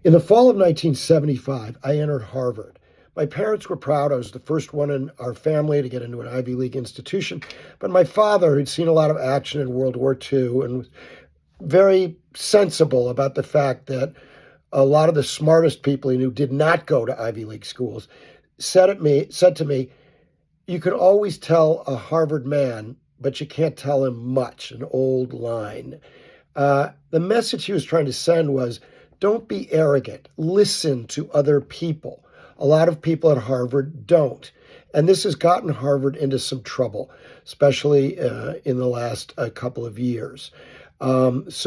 In the fall of 1975, I entered Harvard. My parents were proud. I was the first one in our family to get into an Ivy League institution. But my father, who'd seen a lot of action in World War II and was very sensible about the fact that a lot of the smartest people he knew did not go to Ivy League schools, said to me, "You can always tell a Harvard man, but you can't tell him much," an old line. The message he was trying to send was, don't be arrogant. Listen to other people. A lot of people at Harvard don't. And this has gotten Harvard into some trouble, especially in the last couple of years. It's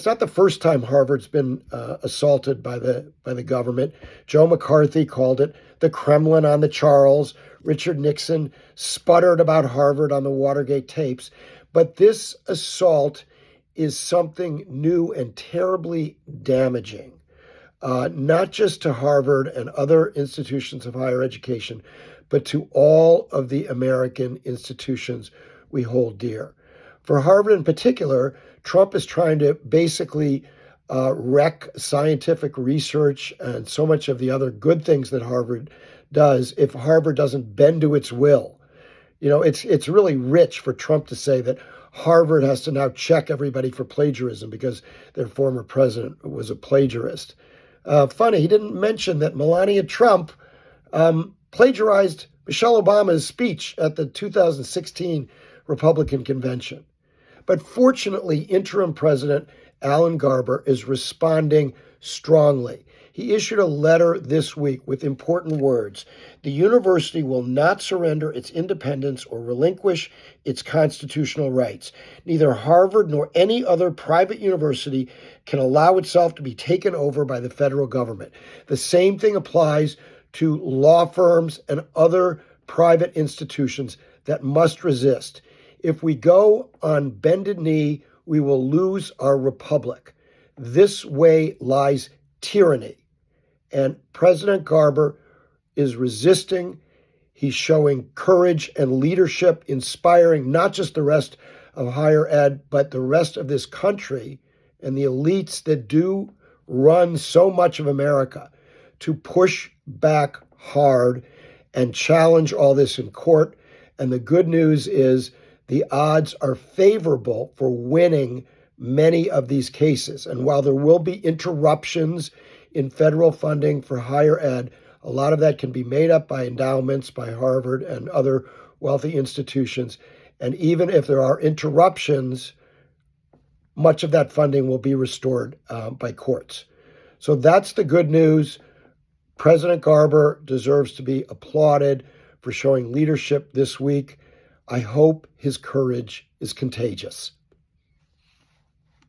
not the first time Harvard's been assaulted by the government. Joe McCarthy called it the Kremlin on the Charles. Richard Nixon sputtered about Harvard on the Watergate tapes. But this assault is something new and terribly damaging, not just to Harvard and other institutions of higher education, but to all of the American institutions we hold dear. For Harvard in particular, Trump is trying to basically wreck scientific research and so much of the other good things that Harvard does if Harvard doesn't bend to its will. It's really rich for Trump to say that Harvard has to now check everybody for plagiarism because their former president was a plagiarist. Funny, he didn't mention that Melania Trump plagiarized Michelle Obama's speech at the 2016 Republican convention. But fortunately, Interim President Alan Garber is responding strongly. He issued a letter this week with important words. The university will not surrender its independence or relinquish its constitutional rights. Neither Harvard nor any other private university can allow itself to be taken over by the federal government. The same thing applies to law firms and other private institutions that must resist. If we go on bended knee, we will lose our republic. This way lies tyranny. And President Garber is resisting. He's showing courage and leadership, inspiring not just the rest of higher ed, but the rest of this country and the elites that do run so much of America to push back hard and challenge all this in court. And the good news is the odds are favorable for winning many of these cases. And while there will be interruptions in federal funding for higher ed, a lot of that can be made up by endowments, by Harvard and other wealthy institutions. And even if there are interruptions, much of that funding will be restored by courts. So that's the good news. President Garber deserves to be applauded for showing leadership this week. I hope his courage is contagious.